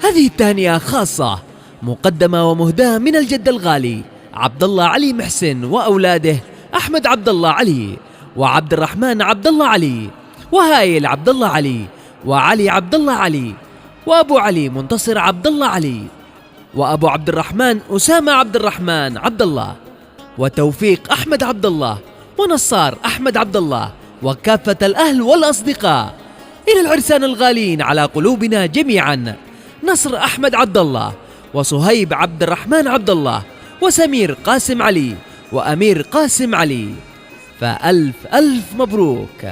هذه التهنئة خاصة مقدمة ومهداة من الجد الغالي عبد الله علي محسن وأولاده أحمد عبد الله علي وعبد الرحمن عبد الله علي وهايل عبد الله علي وعلي عبد الله علي وأبو علي منتصر عبد الله علي وأبو عبد الرحمن أسامة عبد الرحمن عبد الله وتوفيق أحمد عبد الله ونصار أحمد عبد الله وكافة الأهل والأصدقاء. إلى العرسان الغالين على قلوبنا جميعا نصر أحمد عبد الله وصهيب عبد الرحمن عبد الله وسمير قاسم علي وأمير قاسم علي، فألف ألف مبروك.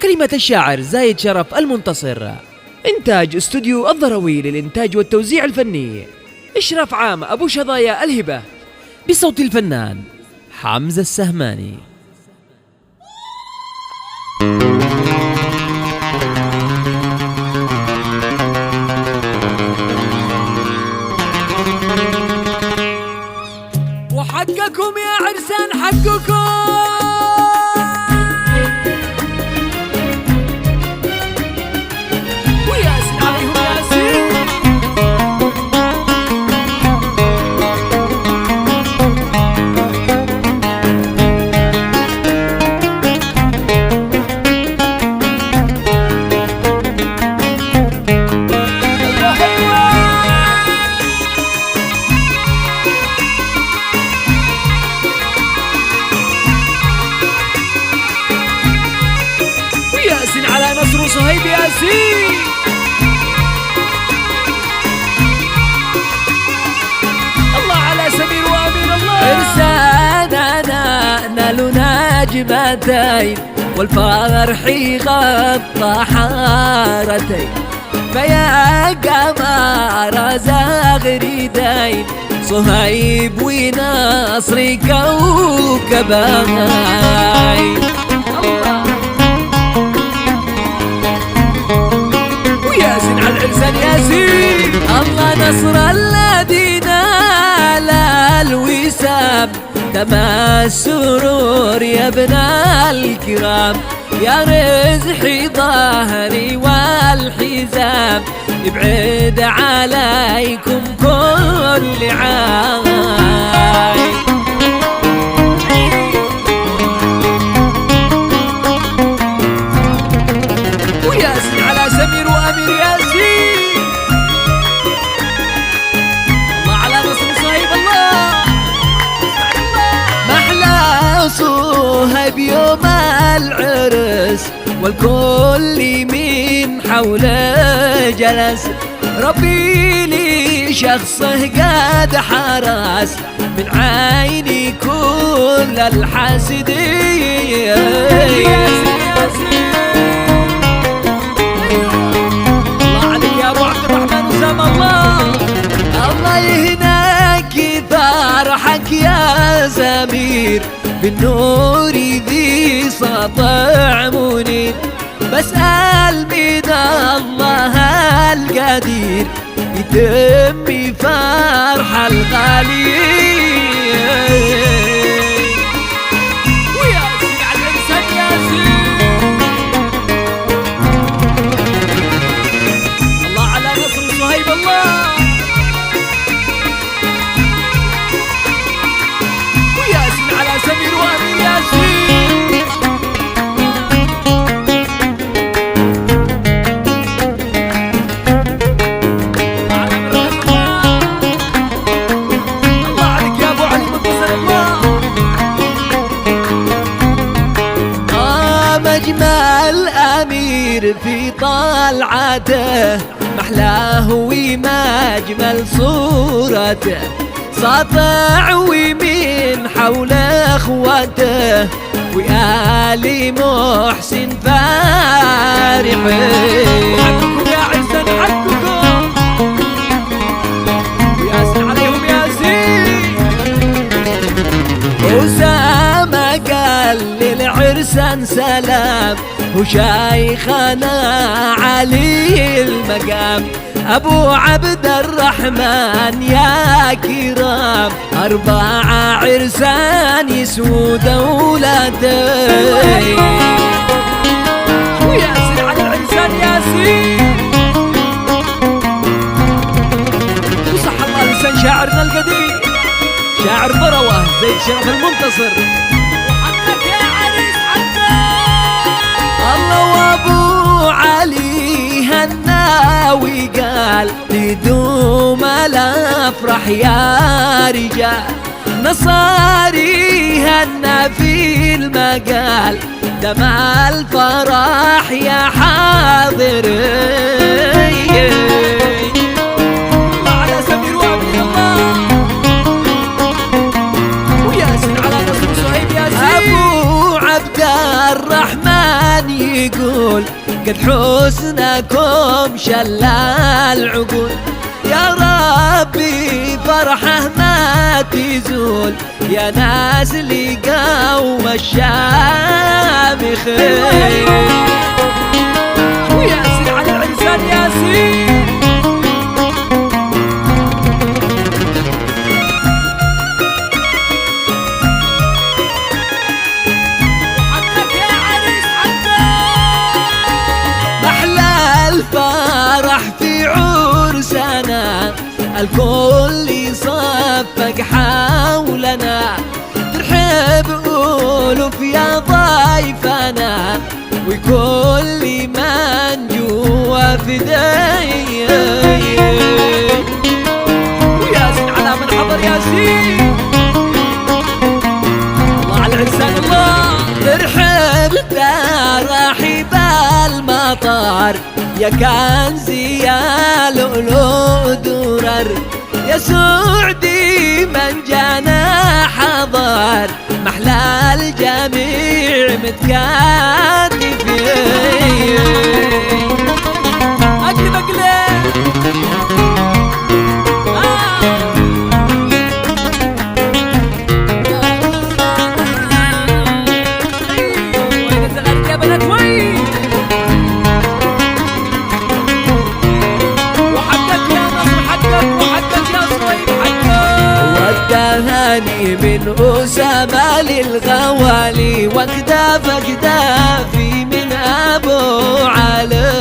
كلمة الشاعر زايد شرف المنتصر. إنتاج استوديو الضروي للإنتاج والتوزيع الفني. إشراف عام أبو شظايا الهبة، بصوت الفنان حمزة السهماني. وحقكم يا عرسان حقكم، وياسين عليهم ياسين. على نصر وصهيب ياسين. الله على سمير وامين الله. عرساننا نالوا نجمتين والفرح غطى حارتين، فيا قمر زغردين صهيب ونصر كوكبين. ياسين على العرسان ياسين. الله نصر الذي نال الوسام، تما السرور يا ابن الكرام، يا رزحي ظهري والحزام، يبعد عليكم كل عام. وياسين على سمير وأمير ياسين. الله على نصر صهيب الله. محلى صهيب يوم العرس والكل من حوله جلس، ربي لي شخصه قد حرس من عيني كل الحاسدين. الله يهناك فرحك يا زمير، بالنور ذي سطع منير، بسأل من الله القدير يتم فرح الغاليين. وياسين على العرسان ياسين. الله على نصر صهيب الله. وياسين على سمير وامين ياسين. الله عليك يا ابو علي منتصر الله. مجمل أمير في طلعته، محلاه ومجمل صورته، ساطع ومن حول اخوته وآل محسن فارحين. حقكم يا عرسان حقكم، وياسين عليهم ياسين. أسامة قال للعرسان سلام، وشيخنا علي المقام، أبو عبد الرحمن يا كرام، 4 عرسان يسووا دولتين. وياسين على العرسان ياسين. القديم شاعر بروه زي شرف المنتصر. وحقك يا عريس حقك. الله وابو علي هالناوي قال لدوم الافراح يا رجال، نصاري هنا في المقال دم الفرح يا حاضر. الله على سمير وعبد الله وياسين على نصر وصهيب ياسين. ابو عبد الرحمن يقول قد حسنكم شلال العقول، يا ربي فرحه ما تزول يا ناس اللي قوم الشامخ. وياسين على العرسان ياسين. وحقك يا عريس حقك. أحلى الفرح في عرسنا الكل صفق حولنا، ترحب ألوف يا ضيفنا وكل من جوا فداي. وياسين على من حضر ياسين. الله على العرسان الله. ترحب تراحب المطار يا كنزي يا لؤلؤ درر، يا سعدي من جانا حضر محلى الجميع متكاتفين. اقلب اقلب. وين الزغاريد يا بنات وين؟ وحقك يا نصر حقك وحقك يا صهيب حقك. والتهاني من أسامة للغوالي واكداف اكدافي من أبو علي.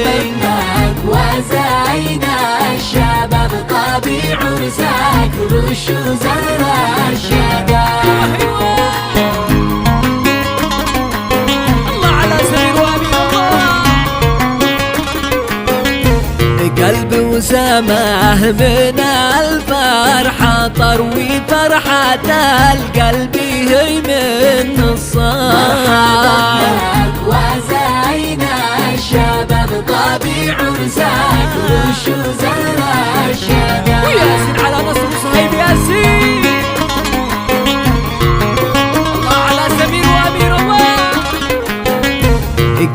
بينك وزاينا الشباب طبيع عرسك رش وزرع الشباب. الله على سمير وامين الله. قلبي وسماه من الفرحة طروي فرحة القلب هي من الصار. بينك وزاينا الشباب طبيع عرسك رش وزرع الشباب. وياسين على نصر وصهيب ياسين. الله على سمير وامين الله.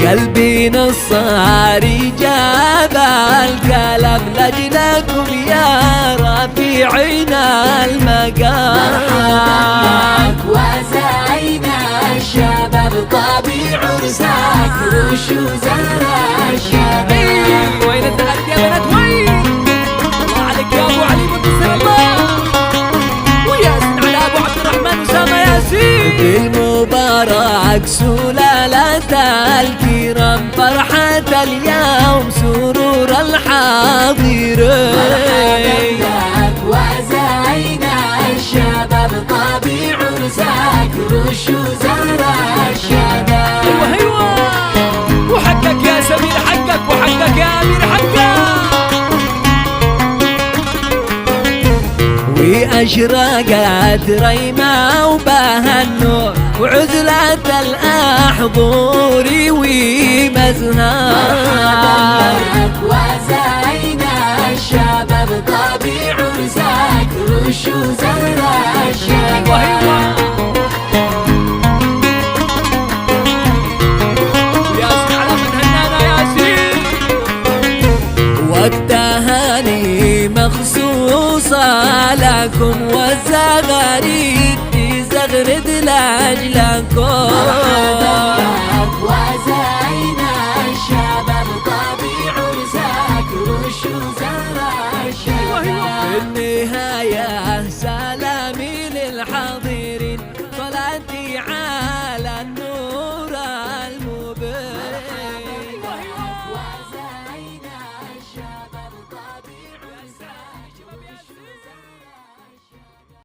قلبي نصاري جاب الكلام لجلكم يا رفيعين المقام. بينك وزاينا الشباب طبيع عرسك رش وزرع الشباب. وين الزغاريد يا بنات وين؟ الله عليك يا ابو علي منتصر الله. وياسين على ابو عبد الرحمن اسامه ياسين. المبارك سلالة الكرام فرحة اليوم سرور الحاضرين. بينك وزاينا الشباب طبيع عرسك رش وزرع الشباب. ايوه ايوه. وحقك يا سمير حقك وحقك يا امير حقك. وأشرقت ريمة وبها النور وعزلة الأحضور ومزهار. بينك وزاينا الشباب طبيع عرسك رش وزرع الشباب. ياسين على من هنانا ياسين. والتهاني مخصوصة لكم والزغاريد تزغرد لأجلكم. بينك وزاينا الشباب طبيع عرسك رش وزرع